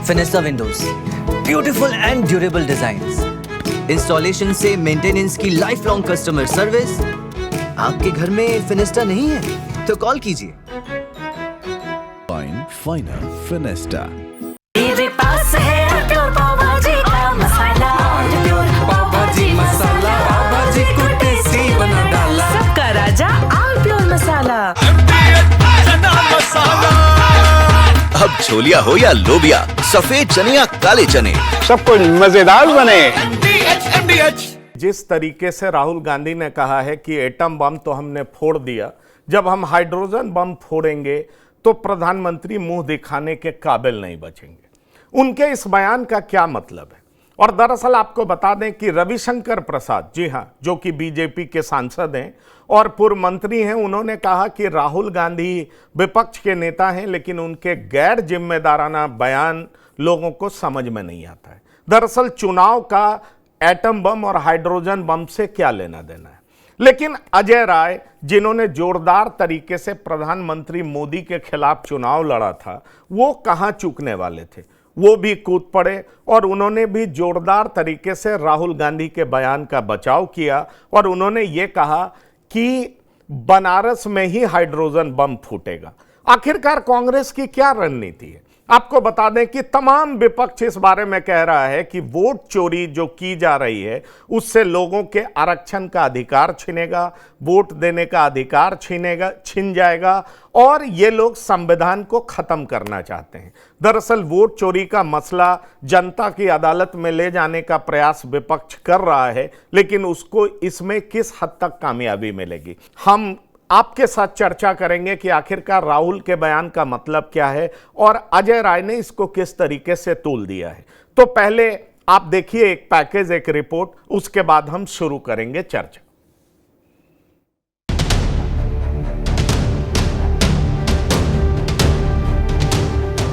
फिनेस्टा windows, beautiful and durable designs, installation से maintenance की life long customer service. आपके घर में फिनेस्टा नहीं है तो कॉल कीजिए। Final Fenesta. मेरे पास है प्योर पाव भाजी का मसाला, प्योर पाव भाजी मसाला, पाव भाजी को टेस्टी बना डाला, सबका राजा आल प्योर मसाला। अब छोलिया हो या लोबिया, सफेद चने या काले चने, सबको मजेदार बने। जिस तरीके से राहुल गांधी ने कहा है कि एटम बम तो हमने फोड़ दिया, जब हम हाइड्रोजन बम फोड़ेंगे तो प्रधानमंत्री मुंह दिखाने के काबिल नहीं बचेंगे। उनके इस बयान का क्या मतलब है? और दरअसल आपको बता दें कि रविशंकर प्रसाद, जी हां, जो कि बीजेपी के सांसद हैं और पूर्व मंत्री हैं, उन्होंने कहा कि राहुल गांधी विपक्ष के नेता हैं, लेकिन उनके गैर जिम्मेदाराना बयान लोगों को समझ में नहीं आता है। दरअसल चुनाव का एटम बम और हाइड्रोजन बम से क्या लेना देना है? लेकिन अजय राय, जिन्होंने जोरदार तरीके से प्रधानमंत्री मोदी के खिलाफ चुनाव लड़ा था, वो कहां चूकने वाले थे? वो भी कूद पड़े और उन्होंने भी जोरदार तरीके से राहुल गांधी के बयान का बचाव किया और उन्होंने ये कहा कि बनारस में ही हाइड्रोजन बम फूटेगा। आखिरकार कांग्रेस की क्या रणनीति है? आपको बता दें कि तमाम विपक्ष इस बारे में कह रहा है कि वोट चोरी जो की जा रही है उससे लोगों के आरक्षण का अधिकार छिनेगा, वोट देने का अधिकार छिन जाएगा और ये लोग संविधान को खत्म करना चाहते हैं। दरअसल वोट चोरी का मसला जनता की अदालत में ले जाने का प्रयास विपक्ष कर रहा है, लेकिन उसको इसमें किस हद तक कामयाबी मिलेगी, हम आपके साथ चर्चा करेंगे कि आखिरकार राहुल के बयान का मतलब क्या है और अजय राय ने इसको किस तरीके से तोल दिया है। तो पहले आप देखिए एक पैकेज, एक रिपोर्ट, उसके बाद हम शुरू करेंगे चर्चा।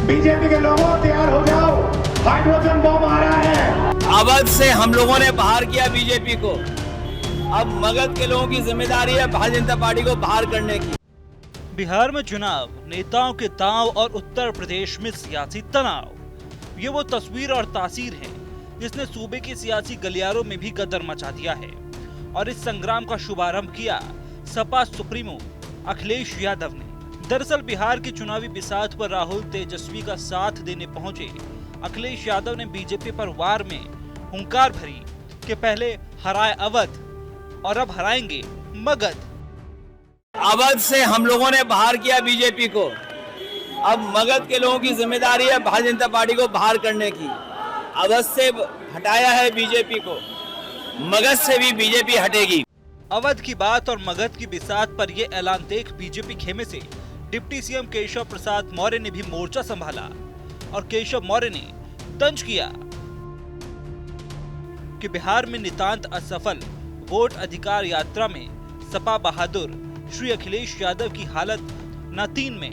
बीजेपी के लोगों तैयार हो जाओ, हाइड्रोजन बम आ रहा है। अवध से हम लोगों ने बाहर किया बीजेपी को, अब मगध के लोगों की जिम्मेदारी है भारतीय जनता पार्टी को बाहर करने की। बिहार में चुनाव, नेताओं के दांव और उत्तर प्रदेश में सियासी तनाव, ये वो तस्वीर और तासीर है जिसने सूबे के सियासी गलियारों में भी गदर मचा दिया है। और इस संग्राम का शुभारंभ किया सपा सुप्रीमो अखिलेश यादव ने। दरअसल बिहार की चुनावी बिसात पर राहुल तेजस्वी का साथ देने पहुंचे अखिलेश यादव ने बीजेपी पर वार में हुंकार भरी कि पहले हराए अवध और अब हराएंगे मगध। अवध से हम लोगों ने बाहर किया बीजेपी को, अब मगध के लोगों की जिम्मेदारी है भारतीय जनता पार्टी को बाहर करने की। अवध से हटाया है बीजेपी को, मगध से भी बीजेपी हटेगी। अवध की बात और मगध की बिसात पर यह ऐलान देख बीजेपी खेमे से डिप्टी सीएम केशव प्रसाद मौर्य ने भी मोर्चा संभाला और केशव मौर्य ने तंज किया कि बिहार में नितांत असफल वोट अधिकार यात्रा में सपा बहादुर श्री अखिलेश यादव की हालत न 3 में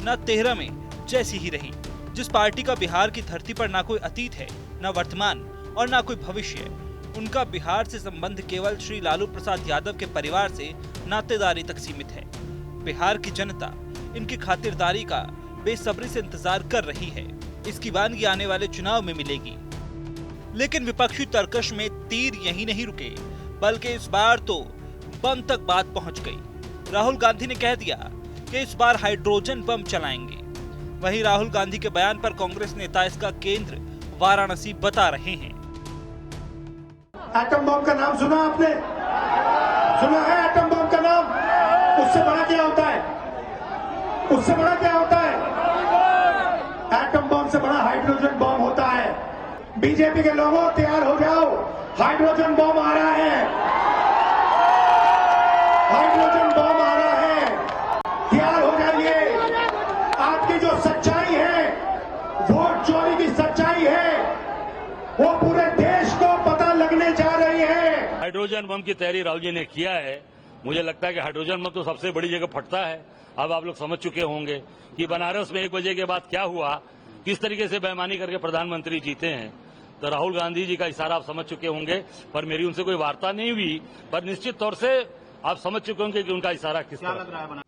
न 13 में जैसी ही रही। जिस पार्टी का बिहार की धरती पर न कोई अतीत है, न वर्तमान और न कोई भविष्य, उनका बिहार से संबंध केवल श्री लालू प्रसाद यादव के परिवार से नातेदारी तक सीमित है। बिहार की जनता इनकी खातिरदारी का बेसब्री से इंतजार कर रही है। इसकी वानगी आने वाले चुनाव में मिलेगी। लेकिन विपक्षी तर्कश में तीर यही नहीं रुके, बल्कि इस बार तो बम तक बात पहुंच गई। राहुल गांधी ने कह दिया कि इस बार हाइड्रोजन बम चलाएंगे। वहीं राहुल गांधी के बयान पर कांग्रेस नेता इसका केंद्र वाराणसी बता रहे हैं। एटम बम का नाम सुना आपने? सुना है एटम बम का नाम? उससे बड़ा क्या होता है? उससे बड़ा क्या होता है? एटम बम से बड़ा हाइड्रोजन बम होता है। बीजेपी के लोगों तैयार हो जाओ, हाइड्रोजन बम आ रहा है, हाइड्रोजन बम आ रहा है, तैयार हो जाइए। आपकी जो सच्चाई है, वोट चोरी की सच्चाई है, वो पूरे देश को पता लगने जा रही है। हाइड्रोजन बम की तैयारी राहुल जी ने किया है। मुझे लगता है कि हाइड्रोजन बम तो सबसे बड़ी जगह फटता है। अब आप लोग समझ चुके होंगे कि बनारस में 1 बजे के बाद क्या हुआ, किस तरीके से बेईमानी करके प्रधानमंत्री जीते हैं। तो राहुल गांधी जी का इशारा आप समझ चुके होंगे, पर मेरी उनसे कोई वार्ता नहीं हुई, पर निश्चित तौर से आप समझ चुके होंगे कि उनका इशारा किस तरह लग रहा है।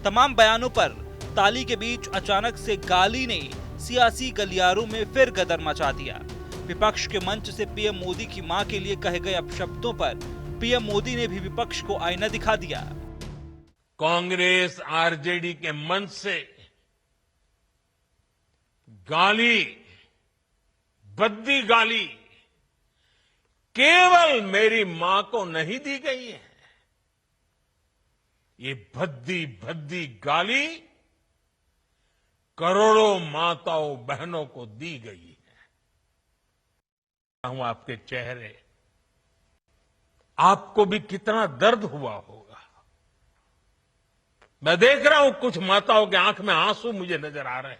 तमाम बयानों पर ताली के बीच अचानक से गाली ने सियासी गलियारों में फिर गदर मचा दिया। विपक्ष के मंच से पीएम मोदी की मां के लिए कहे गए अपशब्दों पर पीएम मोदी ने भी विपक्ष को आईना दिखा दिया। कांग्रेस आरजेडी के मंच से गाली, भद्दी गाली केवल मेरी मां को नहीं दी गई है, ये भद्दी भद्दी गाली करोड़ों माताओं बहनों को दी गई है। हूं आपके चेहरे, आपको भी कितना दर्द हुआ होगा। मैं देख रहा हूं कुछ माताओं के आंख में आंसू मुझे नजर आ रहे हैं।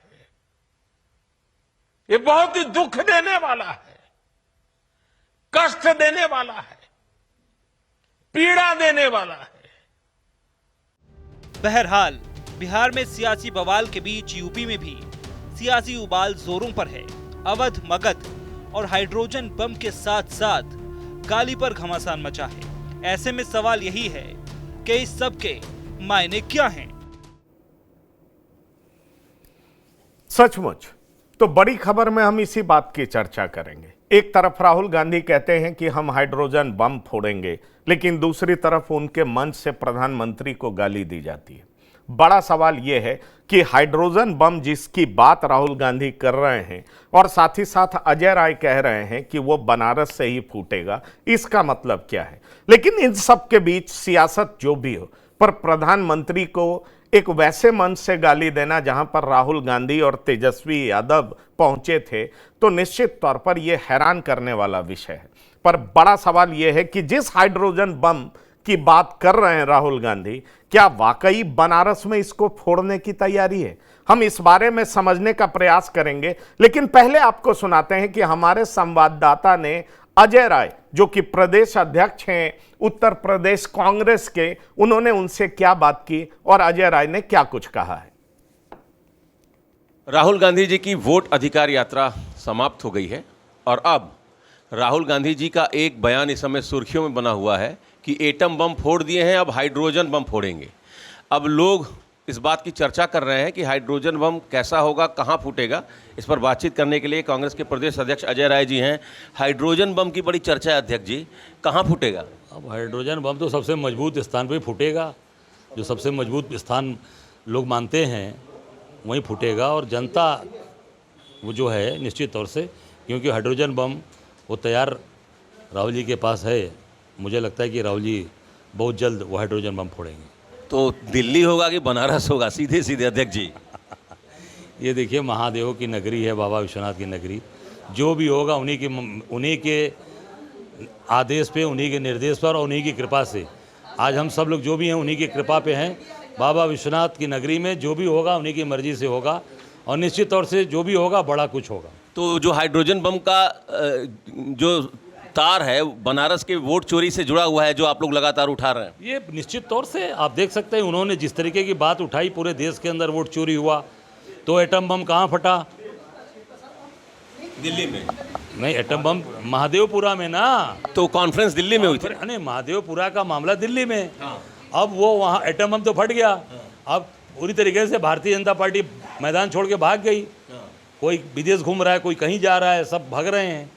ये बहुत ही दुख देने वाला है, कष्ट देने वाला है, पीड़ा देने वाला है। बहरहाल बिहार में सियासी बवाल के बीच यूपी में भी सियासी उबाल जोरों पर है। अवध, मगध और हाइड्रोजन बम के साथ साथ गाली पर घमासान मचा है। ऐसे में सवाल यही है कि इस सब के मायने क्या हैं? सचमुच तो बड़ी खबर में हम इसी बात की चर्चा करेंगे। एक तरफ राहुल गांधी कहते हैं कि हम हाइड्रोजन बम फोड़ेंगे, लेकिन दूसरी तरफ उनके मंच से प्रधानमंत्री को गाली दी जाती है। बड़ा सवाल यह है कि हाइड्रोजन बम जिसकी बात राहुल गांधी कर रहे हैं और साथ ही साथ अजय राय कह रहे हैं कि वो बनारस से ही फूटेगा, इसका मतलब क्या है? लेकिन इन सब के बीच सियासत जो भी हो, पर प्रधानमंत्री को एक वैसे मंच से गाली देना जहां पर राहुल गांधी और तेजस्वी यादव पहुंचे थे, तो निश्चित तौर पर यह हैरान करने वाला विषय है। पर बड़ा सवाल यह है कि जिस हाइड्रोजन बम की बात कर रहे हैं राहुल गांधी, क्या वाकई बनारस में इसको फोड़ने की तैयारी है? हम इस बारे में समझने का प्रयास करेंगे, लेकिन पहले आपको सुनाते हैं कि हमारे संवाददाता ने अजय राय, जो कि प्रदेश अध्यक्ष हैं उत्तर प्रदेश कांग्रेस के, उन्होंने उनसे क्या बात की और अजय राय ने क्या कुछ कहा है। राहुल गांधी जी की वोट अधिकार यात्रा समाप्त हो गई है और अब राहुल गांधी जी का एक बयान इस समय सुर्खियों में बना हुआ है कि एटम बम फोड़ दिए हैं, अब हाइड्रोजन बम फोड़ेंगे। अब लोग इस बात की चर्चा कर रहे हैं कि हाइड्रोजन बम कैसा होगा, कहां फूटेगा। इस पर बातचीत करने के लिए कांग्रेस के प्रदेश अध्यक्ष अजय राय जी हैं। हाइड्रोजन बम की बड़ी चर्चा है अध्यक्ष जी, कहां फूटेगा? अब हाइड्रोजन बम तो सबसे मजबूत स्थान पर फूटेगा, जो सबसे मजबूत स्थान लोग मानते हैं वहीं फूटेगा। और जनता वो जो है निश्चित तौर से, क्योंकि हाइड्रोजन बम वो तैयार राहुल जी के पास है, मुझे लगता है कि राहुल जी बहुत जल्द वो हाइड्रोजन बम फोड़ेंगे। तो दिल्ली होगा कि बनारस होगा? सीधे सीधे अध्यक्ष जी। ये देखिए, महादेव की नगरी है, बाबा विश्वनाथ की नगरी। जो भी होगा उन्हीं के आदेश पे, उन्हीं के निर्देश पर और उन्हीं की कृपा से। आज हम सब लोग जो भी हैं उन्हीं की कृपा पे हैं। बाबा विश्वनाथ की नगरी में जो भी होगा उन्हीं की मर्जी से होगा और निश्चित तौर से जो भी होगा बड़ा कुछ होगा। तो जो हाइड्रोजन बम का जो तार है बनारस के वोट चोरी से जुड़ा हुआ है, जो आप लोग लगातार उठा रहे हैं, ये निश्चित तौर से आप देख सकते हैं उन्होंने जिस तरीके की बात उठाई, पूरे देश के अंदर वोट चोरी हुआ, तो एटम बम कहाँ फटा? दिल्ली में नहीं, एटम बम महादेवपुरा में ना। तो कॉन्फ्रेंस दिल्ली में हुई थी। नहीं, महादेवपुरा का मामला दिल्ली में। अब वो वहाँ एटम बम तो फट गया। अब पूरी तरीके से भारतीय जनता पार्टी मैदान छोड़ के भाग गई। कोई विदेश घूम रहा है, कोई कहीं जा रहा है, सब भाग रहे हैं।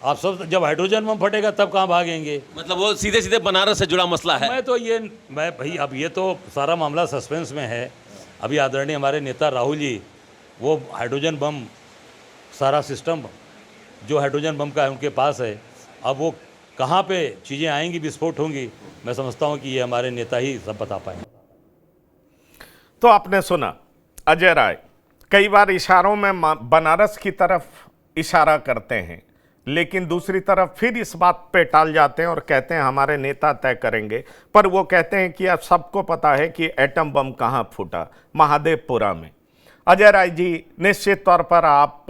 आप सब जब हाइड्रोजन बम फटेगा तब कहाँ भागेंगे? मतलब वो सीधे सीधे बनारस से जुड़ा मसला है। मैं भाई अब ये तो सारा मामला सस्पेंस में है। अभी आदरणीय हमारे नेता राहुल जी वो हाइड्रोजन बम सारा सिस्टम जो हाइड्रोजन बम का है उनके पास है। अब वो कहाँ पे चीज़ें आएंगी, विस्फोट होंगी, मैं समझता हूँ कि ये हमारे नेता ही सब बता पाएंगे। तो आपने सुना अजय राय कई बार इशारों में बनारस की तरफ इशारा करते हैं, लेकिन दूसरी तरफ फिर इस बात पे टाल जाते हैं और कहते हैं हमारे नेता तय करेंगे। पर वो कहते हैं कि अब सबको पता है कि एटम बम कहाँ फूटा, महादेवपुरा में। अजय राय जी, निश्चित तौर पर आप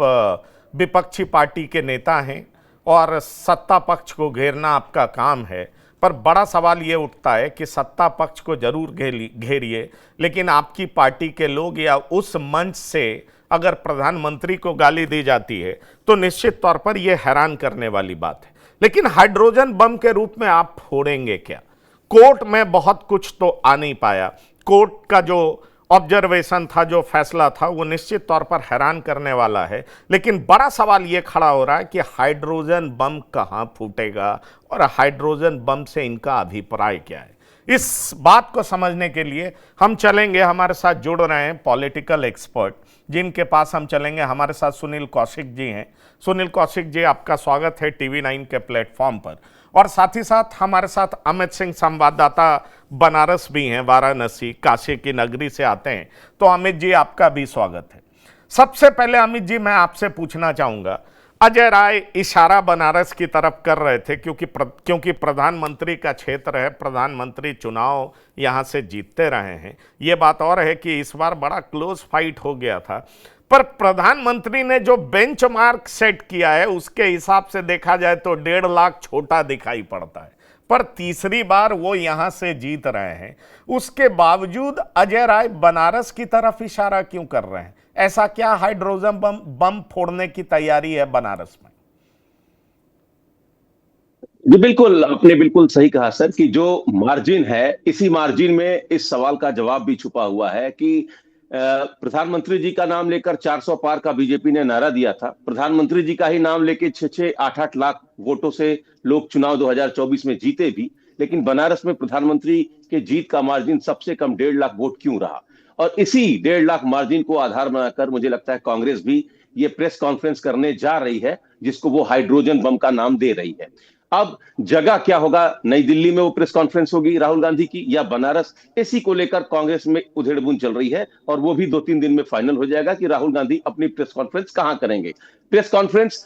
विपक्षी पार्टी के नेता हैं और सत्ता पक्ष को घेरना आपका काम है, पर बड़ा सवाल ये उठता है कि सत्ता पक्ष को जरूर घेरिए, लेकिन आपकी पार्टी के लोग या उस मंच से अगर प्रधानमंत्री को गाली दी जाती है तो निश्चित तौर पर यह हैरान करने वाली बात है। लेकिन हाइड्रोजन बम के रूप में आप फोड़ेंगे क्या? कोर्ट में बहुत कुछ तो आ नहीं पाया। कोर्ट का जो ऑब्जर्वेशन था, जो फैसला था, वो निश्चित तौर पर हैरान करने वाला है। लेकिन बड़ा सवाल ये खड़ा हो रहा है कि हाइड्रोजन बम कहाँ फूटेगा और हाइड्रोजन बम से इनका अभिप्राय क्या है। इस बात को समझने के लिए हम चलेंगे, हमारे साथ जुड़ रहे हैं पॉलिटिकल एक्सपर्ट, जिनके पास हम चलेंगे। हमारे साथ सुनील कौशिक जी हैं। सुनील कौशिक जी, आपका स्वागत है TV9 के प्लेटफॉर्म पर। और साथ ही साथ हमारे साथ अमित सिंह, संवाददाता बनारस भी हैं, वाराणसी काशी की नगरी से आते हैं। तो अमित जी, आपका भी स्वागत है। सबसे पहले अमित जी, मैं आपसे पूछना चाहूँगा, अजय राय इशारा बनारस की तरफ कर रहे थे क्योंकि प्रधानमंत्री का क्षेत्र है, प्रधानमंत्री चुनाव यहाँ से जीतते रहे हैं। ये बात और है कि इस बार बड़ा क्लोज फाइट हो गया था, पर प्रधानमंत्री ने जो बेंचमार्क सेट किया है उसके हिसाब से देखा जाए तो 1.5 लाख छोटा दिखाई पड़ता है। पर तीसरी बार वो यहां से जीत रहे हैं, उसके बावजूद अजय राय बनारस की तरफ इशारा क्यों कर रहे हैं? ऐसा क्या हाइड्रोजन बम फोड़ने की तैयारी है बनारस में? जी बिल्कुल, आपने बिल्कुल सही कहा सर कि जो मार्जिन है, इसी मार्जिन में इस सवाल का जवाब भी छुपा हुआ है कि प्रधानमंत्री जी का नाम लेकर 400 पार का बीजेपी ने नारा दिया था। प्रधानमंत्री जी का ही नाम लेके 6-6, 8-8 लाख वोटों से लोग चुनाव 2024 में जीते भी, लेकिन बनारस में प्रधानमंत्री के जीत का मार्जिन सबसे कम 1.5 लाख वोट क्यों रहा? और इसी 1.5 लाख मार्जिन को आधार बनाकर मुझे लगता है कांग्रेस भी ये प्रेस कॉन्फ्रेंस करने जा रही है, जिसको वो हाइड्रोजन बम का नाम दे रही है। अब जगह क्या होगा, नई दिल्ली में वो प्रेस कॉन्फ्रेंस होगी राहुल गांधी की या बनारस, इसी को लेकर कांग्रेस में उधेड़बुन चल रही है और वो भी 2-3 दिन में फाइनल हो जाएगा कि राहुल गांधी अपनी प्रेस कॉन्फ्रेंस कहां करेंगे। प्रेस कॉन्फ्रेंस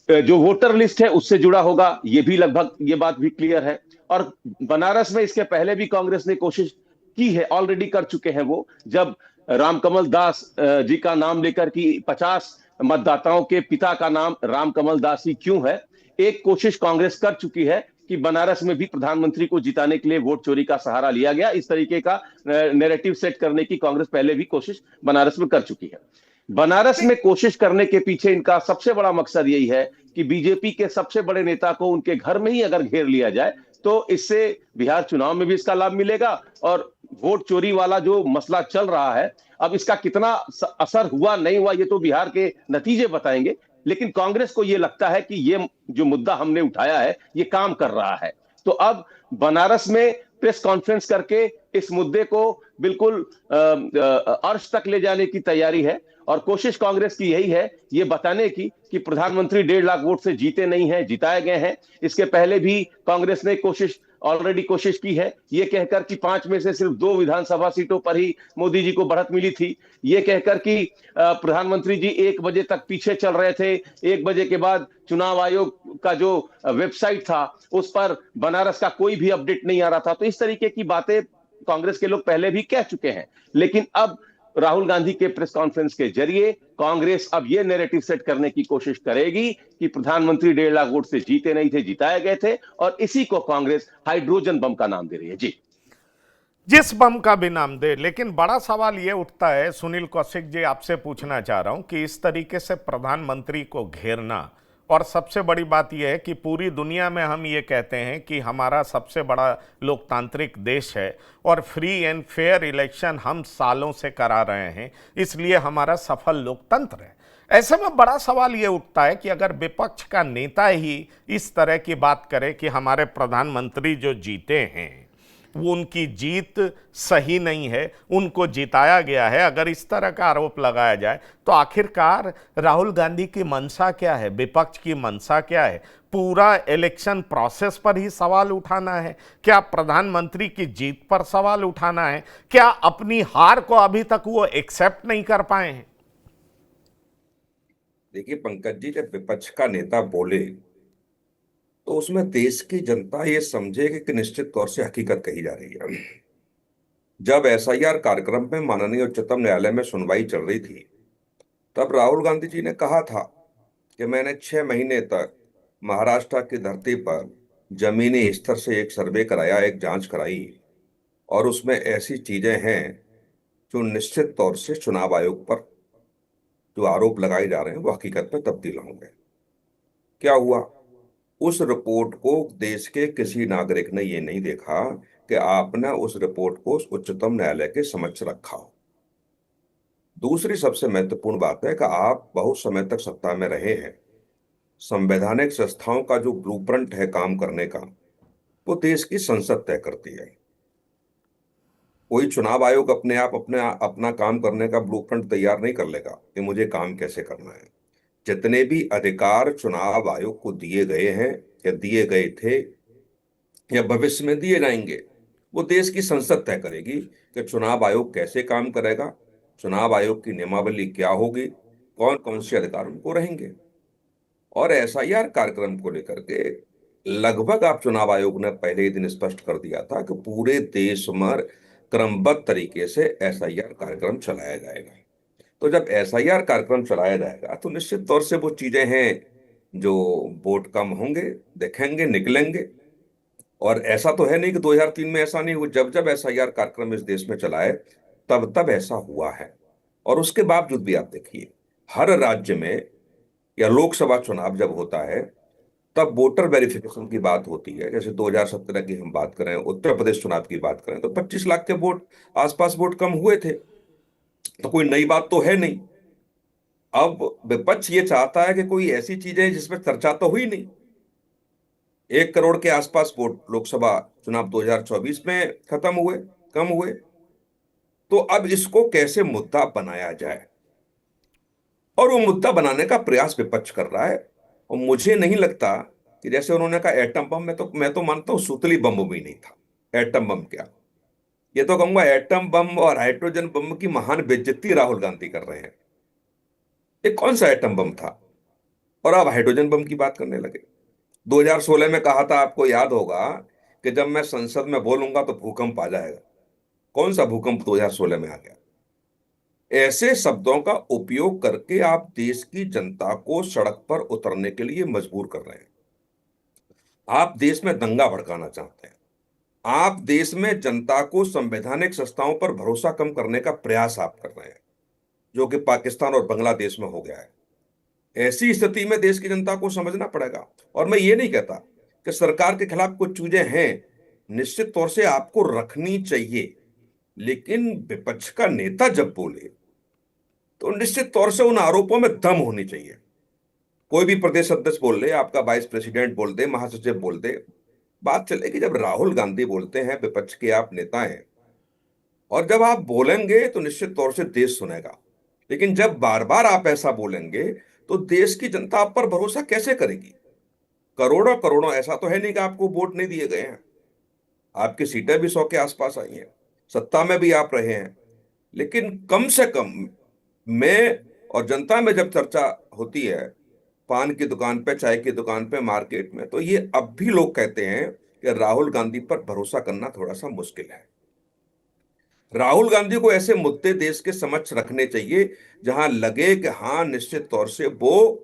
जो वोटर लिस्ट है उससे जुड़ा होगा, ये भी लगभग ये बात भी क्लियर है। और बनारस में इसके पहले भी कांग्रेस ने कोशिश की है, ऑलरेडी कर चुके हैं वो, जब रामकमल दास जी का नाम लेकर कि 50 मतदाताओं के पिता का नाम रामकमल दास ही क्यों है, एक कोशिश कांग्रेस कर चुकी है कि बनारस में भी प्रधानमंत्री को जिताने के लिए वोट चोरी का सहारा लिया गया। इस तरीके का नैरेटिव सेट करने की कांग्रेस पहले भी कोशिश बनारस में कर चुकी है। बनारस में कोशिश करने के पीछे इनका सबसे बड़ा मकसद यही है कि बीजेपी के सबसे बड़े नेता को उनके घर में ही अगर घेर लिया जाए तो इससे बिहार चुनाव में भी इसका लाभ मिलेगा। और वोट चोरी वाला जो मसला चल रहा है, अब इसका कितना असर हुआ नहीं हुआ ये तो बिहार के नतीजे बताएंगे, लेकिन कांग्रेस को यह लगता है कि ये जो मुद्दा हमने उठाया है ये काम कर रहा है। तो अब बनारस में प्रेस कॉन्फ्रेंस करके इस मुद्दे को बिल्कुल अर्श तक ले जाने की तैयारी है और कोशिश कांग्रेस की यही है ये बताने की कि प्रधानमंत्री 1.5 लाख वोट से जीते नहीं हैं, जिताए गए हैं। इसके पहले भी कांग्रेस ने ऑलरेडी कोशिश की है ये कहकर कि 5 में से सिर्फ 2 विधानसभा सीटों पर ही मोदी जी को बढ़त मिली थी, ये कहकर कि प्रधानमंत्री जी 1 बजे तक पीछे चल रहे थे। 1 बजे के बाद चुनाव आयोग का जो वेबसाइट था उस पर बनारस का कोई भी अपडेट नहीं आ रहा था। तो इस तरीके की बातें कांग्रेस के लोग पहले भी कह चुके हैं, लेकिन अब राहुल गांधी के प्रेस कॉन्फ्रेंस के जरिए कांग्रेस अब यह नैरेटिव सेट करने की कोशिश करेगी कि प्रधानमंत्री 1.5 लाख वोट से जीते नहीं थे, जिताए गए थे, और इसी को कांग्रेस हाइड्रोजन बम का नाम दे रही है। जी, जिस बम का भी नाम दे, लेकिन बड़ा सवाल यह उठता है, सुनील कौशिक जी आपसे पूछना चाह रहा हूं कि इस तरीके से प्रधानमंत्री को घेरना, और सबसे बड़ी बात यह है कि पूरी दुनिया में हम ये कहते हैं कि हमारा सबसे बड़ा लोकतांत्रिक देश है और फ्री एंड फेयर इलेक्शन हम सालों से करा रहे हैं, इसलिए हमारा सफल लोकतंत्र है। ऐसे में बड़ा सवाल ये उठता है कि अगर विपक्ष का नेता ही इस तरह की बात करे कि हमारे प्रधानमंत्री जो जीते हैं वो उनकी जीत सही नहीं है, उनको जिताया गया है, अगर इस तरह का आरोप लगाया जाए तो आखिरकार राहुल गांधी की मंशा क्या है, विपक्ष की मंशा क्या है? पूरा इलेक्शन प्रोसेस पर ही सवाल उठाना है? क्या प्रधानमंत्री की जीत पर सवाल उठाना है? क्या अपनी हार को अभी तक वो एक्सेप्ट नहीं कर पाए हैं? देखिए पंकज जी, जब विपक्ष का नेता बोले तो उसमें देश की जनता ये समझेगी कि निश्चित तौर से हकीकत कही जा रही है। जब SIR कार्यक्रम में माननीय उच्चतम न्यायालय में सुनवाई चल रही थी, तब राहुल गांधी जी ने कहा था कि मैंने 6 महीने तक महाराष्ट्र की धरती पर जमीनी स्तर से एक सर्वे कराया, एक जांच कराई, और उसमें ऐसी चीजें हैं जो निश्चित तौर से चुनाव आयोग पर जो आरोप लगाए जा रहे हैं वो हकीकत में तब्दील होंगे। क्या हुआ? उस रिपोर्ट को देश के किसी नागरिक ने ये नहीं देखा कि आपने उस रिपोर्ट को उच्चतम न्यायालय के समक्ष रखा हो। दूसरी सबसे महत्वपूर्ण बात है कि आप बहुत समय तक सत्ता में रहे हैं। संवैधानिक संस्थाओं का जो ब्लूप्रिंट है काम करने का, वो देश की संसद तय करती है। कोई चुनाव आयोग अपना काम करने का ब्लूप्रिंट तैयार नहीं कर लेगा कि मुझे काम कैसे करना है। जितने भी अधिकार चुनाव आयोग को दिए गए हैं या दिए गए थे या भविष्य में दिए जाएंगे, वो देश की संसद तय करेगी कि चुनाव आयोग कैसे काम करेगा, चुनाव आयोग की नियमावली क्या होगी, कौन कौन से अधिकार उनको रहेंगे। और एसआईआर कार्यक्रम को लेकर के लगभग आप चुनाव आयोग ने पहले ही दिन स्पष्ट कर दिया था कि पूरे देश में क्रमबद्ध तरीके से एसआईआर कार्यक्रम चलाया जाएगा। तो जब एसआईआर कार्यक्रम चलाया जाएगा तो निश्चित तौर से वो चीजें हैं जो वोट कम होंगे, दिखेंगे, निकलेंगे। और ऐसा तो है नहीं कि 2003 में ऐसा नहीं हुआ। जब जब एसआईआर कार्यक्रम इस देश में चलाए तब तब ऐसा हुआ है। और उसके बावजूद भी आप देखिए, हर राज्य में या लोकसभा चुनाव जब होता है तब वोटर वेरिफिकेशन की बात होती है। जैसे 2017 की हम बात करें, उत्तर प्रदेश चुनाव की बात करें, तो 25 लाख के वोट आसपास वोट कम हुए थे। तो कोई नई बात तो है नहीं। अब विपक्ष ये चाहता है कि कोई ऐसी चीजें जिसमें चर्चा तो हुई नहीं। 1 करोड़ के आसपास वोट लोकसभा चुनाव 2024 में खत्म हुए, कम हुए। तो अब इसको कैसे मुद्दा बनाया जाए, और वो मुद्दा बनाने का प्रयास विपक्ष कर रहा है। और मुझे नहीं लगता कि जैसे उन्होंने कहा एटम बम, मैं तो मानता हूं सुतली बम भी नहीं था। एटम बम क्या, ये तो कहूंगा एटम बम और हाइड्रोजन बम की महान बेइज्जती राहुल गांधी कर रहे हैं। ये कौन सा एटम बम था और अब हाइड्रोजन बम की बात करने लगे। 2016 में कहा था, आपको याद होगा, कि जब मैं संसद में बोलूंगा तो भूकंप आ जाएगा। कौन सा भूकंप 2016 में आ गया। ऐसे शब्दों का उपयोग करके आप देश की जनता को सड़क पर उतरने के लिए मजबूर कर रहे हैं। आप देश में दंगा भड़काना चाहते हैं। आप देश में जनता को संवैधानिक संस्थाओं पर भरोसा कम करने का प्रयास आप कर रहे हैं, जो कि पाकिस्तान और बांग्लादेश में हो गया है। ऐसी स्थिति में देश की जनता को समझना पड़ेगा। और मैं ये नहीं कहता कि सरकार के खिलाफ कुछ चीजें हैं, निश्चित तौर से आपको रखनी चाहिए, लेकिन विपक्ष का नेता जब बोले तो निश्चित तौर से उन आरोपों में दम होनी चाहिए। कोई भी प्रदेश अध्यक्ष बोल ले, आपका वाइस प्रेसिडेंट बोल दे, महासचिव बोल दे, बात चलेगी। जब राहुल गांधी बोलते हैं, विपक्ष के आप नेता हैं, और जब आप बोलेंगे तो निश्चित तौर से देश सुनेगा। लेकिन जब बार बार आप ऐसा बोलेंगे तो देश की जनता आप पर भरोसा कैसे करेगी। करोड़ों करोड़ों, ऐसा तो है नहीं कि आपको वोट नहीं दिए गए हैं। आपकी सीटें भी 100 के आसपास आई हैं, सत्ता में भी आप रहे हैं। लेकिन कम से कम में और जनता में जब चर्चा होती है, पान की दुकान पे, चाय की दुकान पे, मार्केट में, तो ये अब भी लोग कहते हैं कि राहुल गांधी पर भरोसा करना थोड़ा सा मुश्किल है। राहुल गांधी को ऐसे मुद्दे देश के समक्ष रखने चाहिए जहां लगे कि हाँ, निश्चित तौर से वो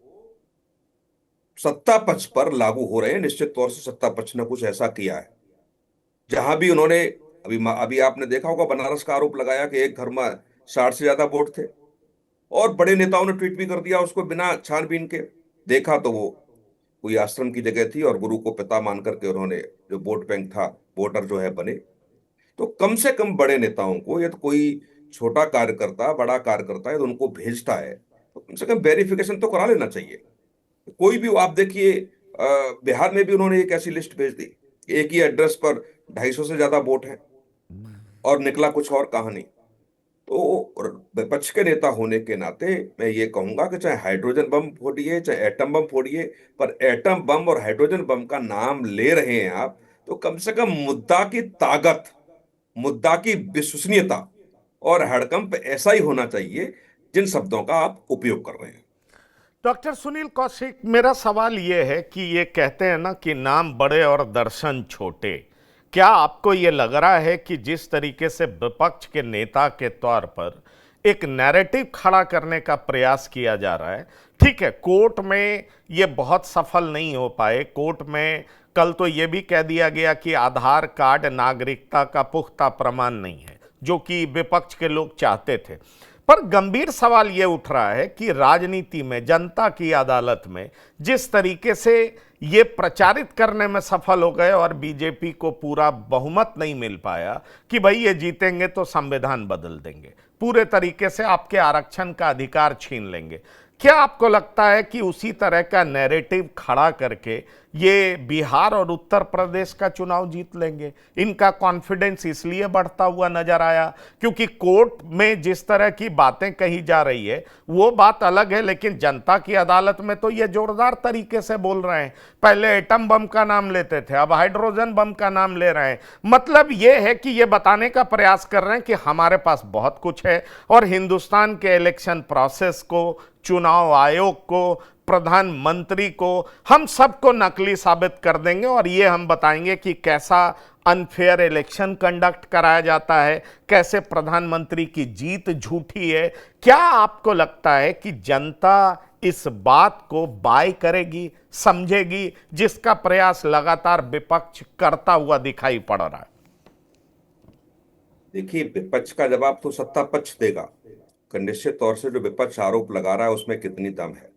सत्ता पक्ष पर लागू हो रहे हैं। निश्चित तौर से सत्ता पक्ष ने कुछ ऐसा किया है। जहां भी उन्होंने अभी आपने देखा होगा, बनारस का आरोप लगाया कि एक घर में 60 से ज्यादा वोट थे, और बड़े नेताओं ने ट्वीट भी कर दिया उसको बिना छानबीन के। देखा तो वो कोई आश्रम की जगह थी और गुरु को पिता मान करके उन्होंने जो वोट बैंक था, वोटर जो है बने। तो कम से कम बड़े नेताओं को, या तो कोई छोटा कार्यकर्ता बड़ा कार्यकर्ता है तो उनको भेजता है, तो कम से कम वेरिफिकेशन तो करा लेना चाहिए। कोई भी, आप देखिए बिहार में भी उन्होंने एक ऐसी लिस्ट भेज दी, एक ही एड्रेस पर 250 से ज्यादा वोट है, और निकला कुछ और कहानी। तो विपक्ष के नेता होने के नाते मैं ये कहूंगा कि चाहे हाइड्रोजन बम फोड़िए, चाहे एटम बम फोड़िए, पर एटम बम और हाइड्रोजन बम का नाम ले रहे हैं आप, तो कम से कम मुद्दा की ताकत, मुद्दा की विश्वसनीयता और हड़कंप ऐसा ही होना चाहिए जिन शब्दों का आप उपयोग कर रहे हैं। डॉक्टर सुनील कौशिक, मेरा सवाल यह है कि ये कहते हैं ना कि नाम बड़े और दर्शन छोटे, क्या आपको ये लग रहा है कि जिस तरीके से विपक्ष के नेता के तौर पर एक नैरेटिव खड़ा करने का प्रयास किया जा रहा है, ठीक है, कोर्ट में ये बहुत सफल नहीं हो पाए। कोर्ट में कल तो ये भी कह दिया गया कि आधार कार्ड नागरिकता का पुख्ता प्रमाण नहीं है, जो कि विपक्ष के लोग चाहते थे। पर गंभीर सवाल यह उठ रहा है कि राजनीति में, जनता की अदालत में जिस तरीके से ये प्रचारित करने में सफल हो गए और बीजेपी को पूरा बहुमत नहीं मिल पाया कि भाई ये जीतेंगे तो संविधान बदल देंगे, पूरे तरीके से आपके आरक्षण का अधिकार छीन लेंगे, क्या आपको लगता है कि उसी तरह का नैरेटिव खड़ा करके ये बिहार और उत्तर प्रदेश का चुनाव जीत लेंगे? इनका कॉन्फिडेंस इसलिए बढ़ता हुआ नजर आया क्योंकि कोर्ट में जिस तरह की बातें कही जा रही है वो बात अलग है, लेकिन जनता की अदालत में तो ये जोरदार तरीके से बोल रहे हैं। पहले एटम बम का नाम लेते थे, अब हाइड्रोजन बम का नाम ले रहे हैं। मतलब ये है कि ये बताने का प्रयास कर रहे हैं कि हमारे पास बहुत कुछ है और हिंदुस्तान के इलेक्शन प्रोसेस को, चुनाव आयोग को, प्रधानमंत्री को, हम सबको नकली साबित कर देंगे और ये हम बताएंगे कि कैसा अनफेयर इलेक्शन कंडक्ट कराया जाता है, कैसे प्रधानमंत्री की जीत झूठी है। क्या आपको लगता है कि जनता इस बात को बाय करेगी, समझेगी, जिसका प्रयास लगातार विपक्ष करता हुआ दिखाई पड़ रहा है? देखिए, विपक्ष का जवाब तो सत्ता पक्ष देगा कि निश्चित तौर से जो विपक्ष आरोप लगा रहा है उसमें कितनी दम है।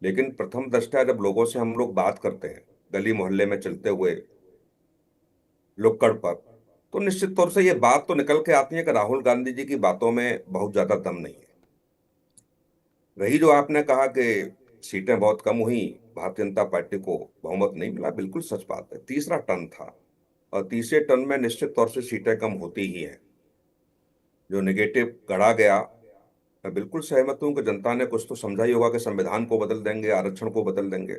लेकिन प्रथम दृष्टया जब लोगों से हम लोग बात करते हैं गली मोहल्ले में चलते हुए लुक्कड़ पर, तो निश्चित तौर से ये बात तो निकल के आती है कि राहुल गांधी जी की बातों में बहुत ज्यादा दम नहीं है। रही जो आपने कहा कि सीटें बहुत कम हुई, भारतीय जनता पार्टी को बहुमत नहीं मिला, बिल्कुल सच बात है। तीसरा टर्न था और तीसरे टर्न में निश्चित तौर से सीटें कम होती ही हैं। जो नेगेटिव गढ़ा गया, मैं बिल्कुल सहमत हूं कि जनता ने कुछ तो समझा ही होगा कि संविधान को बदल देंगे, आरक्षण को बदल देंगे।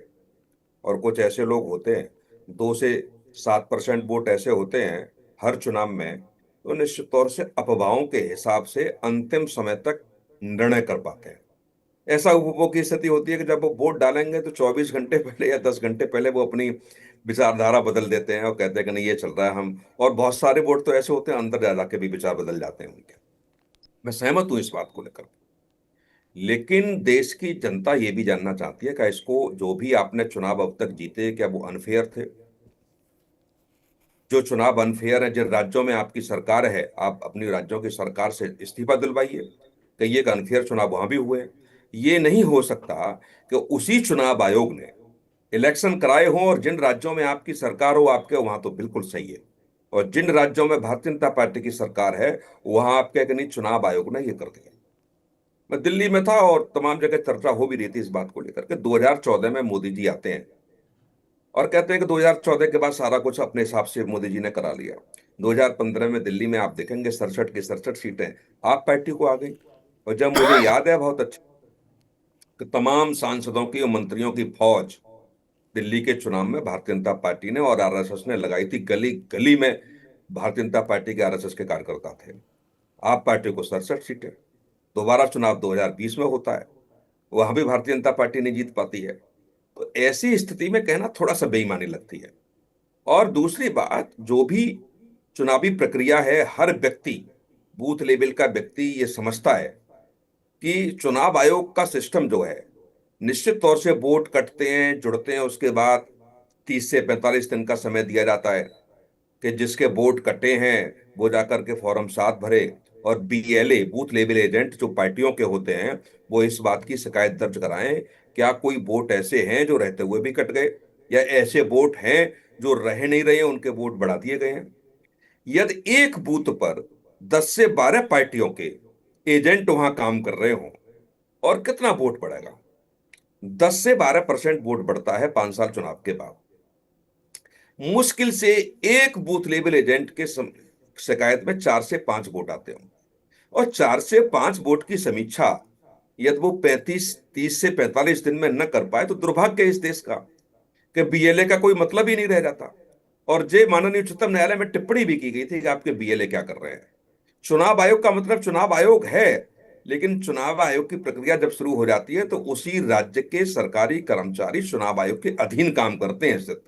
और कुछ ऐसे लोग होते हैं, 2 से 7% वोट ऐसे होते हैं हर चुनाव में, तो निश्चित तौर से अफवाहों के हिसाब से अंतिम समय तक निर्णय कर पाते हैं। ऐसा उपभोग की स्थिति होती है कि जब वो वोट डालेंगे तो 24 घंटे पहले या 10 घंटे पहले वो अपनी विचारधारा बदल देते हैं और कहते हैं कि नहीं ये चल रहा है हम। और बहुत सारे वोट तो ऐसे होते हैं अंदर जा जाके भी विचार बदल जाते हैं उनके। मैं सहमत हूं इस बात को लेकर, लेकिन देश की जनता ये भी जानना चाहती है कि इसको जो भी आपने चुनाव अब तक जीते क्या वो अनफेयर थे? जो चुनाव अनफेयर है, जिन राज्यों में आपकी सरकार है, आप अपनी राज्यों की सरकार से इस्तीफा दिलवाइए। कई एक अनफेयर चुनाव वहां भी हुए। ये नहीं हो सकता कि उसी चुनाव आयोग ने इलेक्शन कराए हों और जिन राज्यों में आपकी सरकार हो आपके वहां तो बिल्कुल सही है, और जिन राज्यों में भारतीय जनता पार्टी की सरकार है वहां आपके कि नहीं चुनाव आयोग ने ये कर दिया। मैं दिल्ली में था और तमाम जगह चर्चा हो भी रही थी इस बात को लेकर के। 2014 में मोदी जी आते हैं और कहते हैं कि 2014 के बाद सारा कुछ अपने हिसाब से मोदी जी ने करा लिया। 2015 में दिल्ली में आप देखेंगे 67 की 67 सीटें आप पार्टी को आ गई। और जब मुझे याद है बहुत अच्छा कि तमाम सांसदों की और मंत्रियों की फौज दिल्ली के चुनाव में भारतीय जनता पार्टी ने और आरएसएस ने लगाई थी। गली गली में भारतीय जनता पार्टी के आरएसएस के कार्यकर्ता थे। आप पार्टी को 67 सीटें। दोबारा चुनाव 2020 में होता है, वहां भी भारतीय जनता पार्टी नहीं जीत पाती है। तो ऐसी स्थिति में कहना थोड़ा सा बेईमानी लगती है। और दूसरी बात, जो भी चुनावी प्रक्रिया है, हर व्यक्ति, बूथ लेवल का व्यक्ति ये समझता है कि चुनाव आयोग का सिस्टम जो है, निश्चित तौर से वोट कटते हैं, जुड़ते हैं, उसके बाद 30 से 45 दिन का समय दिया जाता है कि जिसके वोट कटे हैं वो जाकर के फॉर्म 7 भरे। और बीएलए, बूथ लेवल एजेंट, जो पार्टियों के होते हैं, वो इस बात की शिकायत दर्ज कराएं क्या कोई वोट ऐसे हैं जो रहते हुए भी कट गए, या ऐसे वोट हैं जो रह नहीं रहे, उनके वोट बढ़ा दिए गए हैं। यदि एक बूथ पर 10 से 12 पार्टियों के एजेंट वहां काम कर रहे हों, और कितना वोट बढ़ेगा? 10 से 12% वोट बढ़ता है 5 साल चुनाव के बाद। मुश्किल से एक बूथ लेवल एजेंट के शिकायत में 4 से 5 वोट आते हों, और 4 से 5 वोट की समीक्षा यदि वो 30 से 45 दिन में न कर पाए तो दुर्भाग्य है इस देश का कि बीएलए का कोई मतलब ही नहीं रह जाता। और जे माननीय उच्चतम न्यायालय में टिप्पणी भी की गई थी कि आपके बीएलए क्या कर रहे हैं। चुनाव आयोग का मतलब चुनाव आयोग है, लेकिन चुनाव आयोग की प्रक्रिया जब शुरू हो जाती है तो उसी राज्य के सरकारी कर्मचारी चुनाव आयोग के अधीन काम करते हैं। स्थित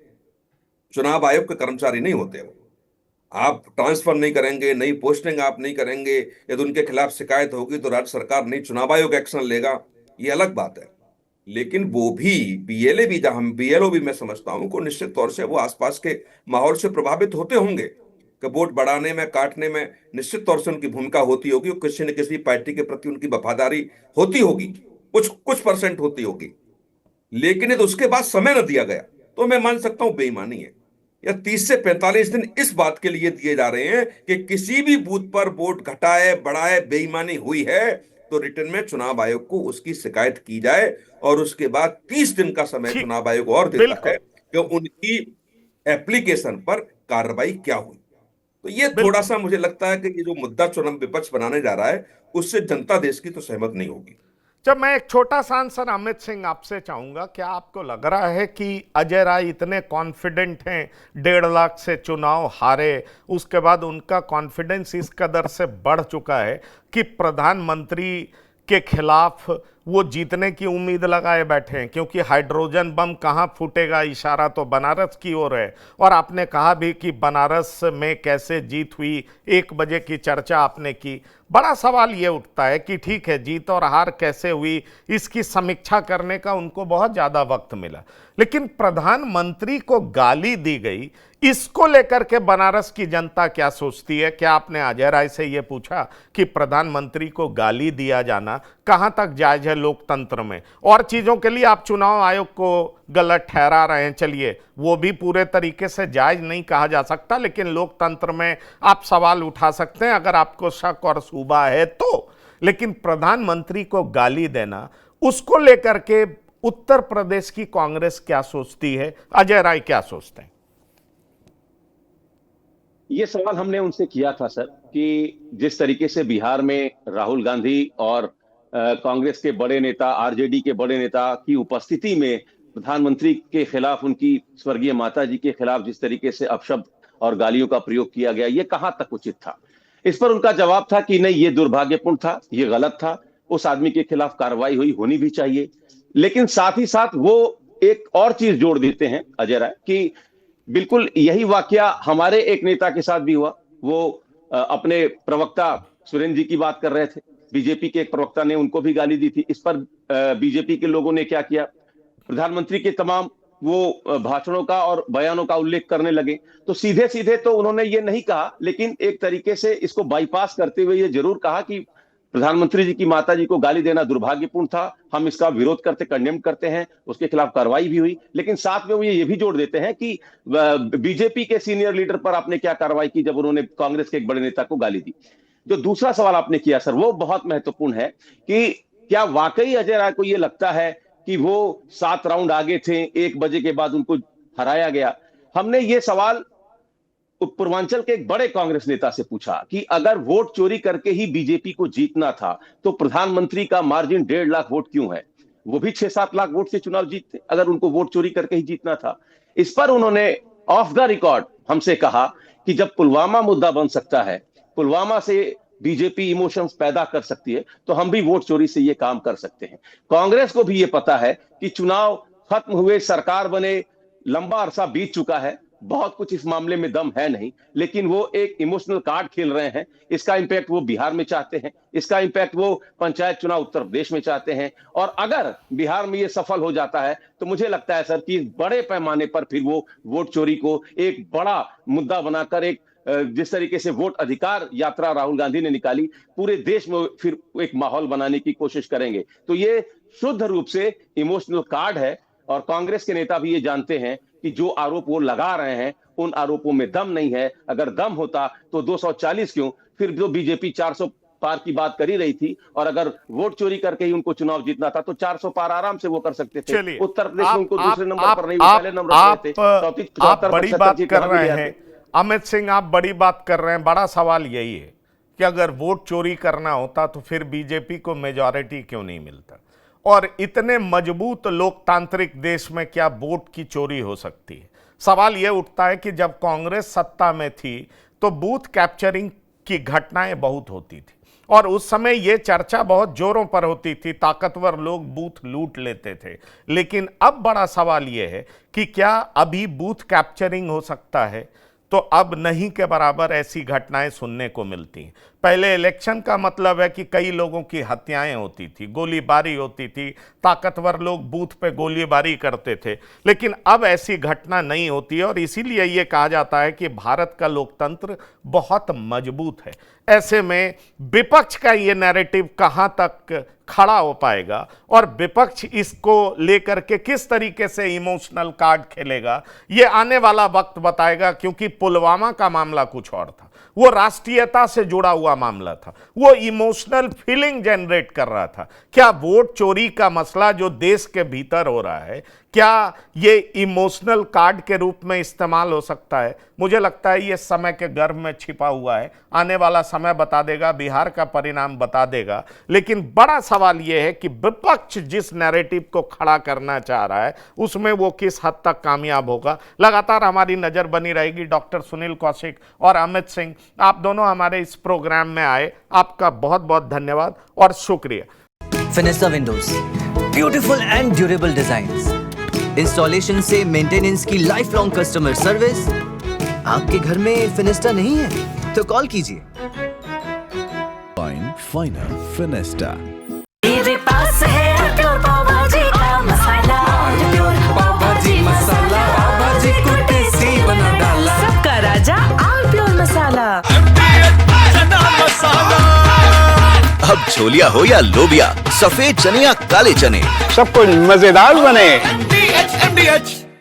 चुनाव आयोग के कर्मचारी नहीं होते वो। आप ट्रांसफर नहीं करेंगे, नई पोस्टिंग आप नहीं करेंगे, यदि उनके खिलाफ शिकायत होगी तो राज्य सरकार नहीं, चुनाव आयोग एक्शन लेगा, ये अलग बात है। लेकिन वो भी बीएलए भी, जहां बीएलओ भी मैं समझता हूं को निश्चित तौर से वो आसपास के माहौल से प्रभावित होते होंगे कि वोट बढ़ाने में, काटने में निश्चित तौर से उनकी भूमिका होती होगी और किसी न किसी पार्टी के प्रति उनकी वफादारी होती होगी, कुछ परसेंट होती होगी। लेकिन यदि उसके बाद समय न दिया गया तो मैं मान सकता हूं बेईमानी है। या 30 से 45 दिन इस बात के लिए दिए जा रहे हैं कि किसी भी बूथ पर वोट घटाए बढ़ाए बेईमानी हुई है तो रिटर्न में चुनाव आयोग को उसकी शिकायत की जाए, और उसके बाद 30 दिन का समय चुनाव आयोग और देता है कि उनकी एप्लीकेशन पर कार्रवाई क्या हुई। तो ये थोड़ा सा मुझे लगता है कि ये जो मुद्दा चुनाव विपक्ष बनाने जा रहा है उससे जनता देश की तो सहमत नहीं होगी। जब मैं एक छोटा सा आंसर अमित सिंह आपसे चाहूंगा, क्या आपको लग रहा है कि अजय राय इतने कॉन्फिडेंट हैं 1.5 लाख से चुनाव हारे, उसके बाद उनका कॉन्फिडेंस इस कदर से बढ़ चुका है कि प्रधानमंत्री के खिलाफ वो जीतने की उम्मीद लगाए बैठे हैं? क्योंकि हाइड्रोजन बम कहाँ फूटेगा, इशारा तो बनारस की ओर है। और आपने कहा भी कि बनारस में कैसे जीत हुई, 1 बजे की चर्चा आपने की। बड़ा सवाल ये उठता है कि ठीक है, जीत और हार कैसे हुई इसकी समीक्षा करने का उनको बहुत ज़्यादा वक्त मिला, लेकिन प्रधानमंत्री को गाली दी गई, इसको लेकर के बनारस की जनता क्या सोचती है? क्या आपने अजय राय से ये पूछा कि प्रधानमंत्री को गाली दिया जाना कहां तक जायज है लोकतंत्र में? और चीजों के लिए आप चुनाव आयोग को गलत ठहरा रहे हैं, चलिए वो भी पूरे तरीके से जायज नहीं कहा जा सकता, लेकिन लोकतंत्र में आप सवाल उठा सकते हैं अगर आपको शक और शुबा है तो। लेकिन प्रधानमंत्री को गाली देना, उसको लेकर के उत्तर प्रदेश की कांग्रेस क्या सोचती है? अजय राय क्या सोचते हैं? ये सवाल हमने उनसे किया था सर, कि जिस तरीके से बिहार में राहुल गांधी और कांग्रेस के बड़े नेता, आरजेडी के बड़े नेता की उपस्थिति में प्रधानमंत्री के खिलाफ, उनकी स्वर्गीय माता जी के खिलाफ जिस तरीके से अपशब्द और गालियों का प्रयोग किया गया, ये कहां तक उचित था? इस पर उनका जवाब था कि नहीं, ये दुर्भाग्यपूर्ण था, ये गलत था, उस आदमी के खिलाफ कार्रवाई होनी भी चाहिए। लेकिन साथ ही साथ वो एक और चीज जोड़ देते हैं अजय राय, कि बिल्कुल यही वाकया हमारे एक नेता के साथ भी हुआ। वो अपने प्रवक्ता सुरेंद्र जी की बात कर रहे थे, बीजेपी के एक प्रवक्ता ने उनको भी गाली दी थी। इस पर बीजेपी के लोगों ने क्या किया, प्रधानमंत्री के तमाम वो भाषणों का और बयानों का उल्लेख करने लगे। तो सीधे सीधे तो उन्होंने ये नहीं कहा, लेकिन एक तरीके से इसको बाईपास करते हुए ये जरूर कहा कि प्रधानमंत्री जी की माता जी को गाली देना दुर्भाग्यपूर्ण था, हम इसका विरोध करते, कंडेम करते हैं, उसके खिलाफ कार्रवाई भी हुई। लेकिन साथ में वो ये भी जोड़ देते हैं कि बीजेपी के सीनियर लीडर पर आपने क्या कार्रवाई की जब उन्होंने कांग्रेस के एक बड़े नेता को गाली दी। जो दूसरा सवाल आपने किया सर, वो बहुत महत्वपूर्ण है कि क्या वाकई अजय राय को ये लगता है कि वो 7 राउंड आगे थे, 1 बजे के बाद उनको हराया गया? हमने ये सवाल पूर्वांचल के एक बड़े कांग्रेस नेता से पूछा कि अगर वोट चोरी करके ही बीजेपी को जीतना था तो प्रधानमंत्री का मार्जिन 1.5 लाख वोट क्यों है? वो भी 6-7 लाख वोट से चुनाव जीतते अगर उनको वोट चोरी करके ही जीतना था। इस पर उन्होंने ऑफ द रिकॉर्ड हमसे कहा कि जब पुलवामा मुद्दा बन सकता है, पुलवामा से बीजेपी इमोशंस पैदा कर सकती है, तो हम भी वोट चोरी से ये काम कर सकते हैं। कांग्रेस को भी ये पता है कि चुनाव खत्म हुए, सरकार बने, लंबा अरसा बीत चुका है, बहुत कुछ इस मामले में दम है नहीं, लेकिन वो एक इमोशनल कार्ड खेल रहे हैं। इसका इंपैक्ट वो बिहार में चाहते हैं, इसका इंपैक्ट वो पंचायत चुनाव उत्तर प्रदेश में चाहते हैं। और अगर बिहार में ये सफल हो जाता है तो मुझे लगता है सर कि बड़े पैमाने पर फिर वो वोट चोरी को एक बड़ा मुद्दा बनाकर, एक जिस तरीके से वोट अधिकार यात्रा राहुल गांधी ने निकाली, पूरे देश में फिर एक माहौल बनाने की कोशिश करेंगे। तो ये शुद्ध रूप से इमोशनल कार्ड है, और कांग्रेस के नेता भी ये जानते हैं कि जो आरोप वो लगा रहे हैं उन आरोपों में दम नहीं है। अगर दम होता तो 240 क्यों, फिर जो बीजेपी 400 पार की बात कर ही रही थी, और अगर वोट चोरी करके ही उनको चुनाव जीतना था तो 400 पार आराम से वो कर सकते थे। उत्तर प्रदेश में उनको दूसरे नंबर पर नहीं, पहले नंबर पर थे। आप बड़ी बात कर रहे हैं अमित सिंह, आप बड़ी बात कर रहे हैं। बड़ा सवाल यही है कि अगर वोट चोरी करना होता तो फिर बीजेपी को मेजॉरिटी क्यों नहीं मिलता, और इतने मजबूत लोकतांत्रिक देश में क्या वोट की चोरी हो सकती है? सवाल यह उठता है कि जब कांग्रेस सत्ता में थी तो बूथ कैप्चरिंग की घटनाएं बहुत होती थी, और उस समय यह चर्चा बहुत जोरों पर होती थी, ताकतवर लोग बूथ लूट लेते थे। लेकिन अब बड़ा सवाल यह है कि क्या अभी बूथ कैप्चरिंग हो सकता है? तो अब नहीं के बराबर ऐसी घटनाएं सुनने को मिलती हैं। पहले इलेक्शन का मतलब है कि कई लोगों की हत्याएं होती थी, गोलीबारी होती थी, ताकतवर लोग बूथ पे गोलीबारी करते थे, लेकिन अब ऐसी घटना नहीं होती है और इसीलिए ये कहा जाता है कि भारत का लोकतंत्र बहुत मजबूत है। ऐसे में विपक्ष का ये नैरेटिव कहां तक खड़ा हो पाएगा और विपक्ष इसको लेकर के किस तरीके से इमोशनल कार्ड खेलेगा, ये आने वाला वक्त बताएगा। क्योंकि पुलवामा का मामला कुछ और था, वो राष्ट्रीयता से जुड़ा हुआ मामला था, वो इमोशनल फीलिंग जनरेट कर रहा था। क्या वोट चोरी का मसला जो देश के भीतर हो रहा है, क्या ये इमोशनल कार्ड के रूप में इस्तेमाल हो सकता है? मुझे लगता है ये समय के गर्भ में छिपा हुआ है। आने वाला समय बता देगा, बिहार का परिणाम बता देगा। लेकिन बड़ा सवाल ये है कि विपक्ष जिस नैरेटिव को खड़ा करना चाह रहा है उसमें वो किस हद तक कामयाब होगा। लगातार हमारी नजर बनी रहेगी। डॉक्टर सुनील कौशिक और अमित सिंह, आप दोनों हमारे इस प्रोग्राम में आए, आपका बहुत बहुत धन्यवाद और शुक्रिया। Fenesta windows, beautiful and durable designs, installation से मेंटेनेंस की लाइफ लॉन्ग कस्टमर सर्विस। आपके घर में फिनिस्टा नहीं है तो कॉल कीजिए। Final Fenesta. मेरे पास है प्योर पाव भाजी का मसाला, प्योर पाव भाजी मसाला, पाव भाजी को टेस्टी बना डाला, सबका राजा ऑल प्योर मसाला। अब छोलिया हो या लोबिया, सफेद चने या काले चने, सब कुछ मजेदार बने। MDH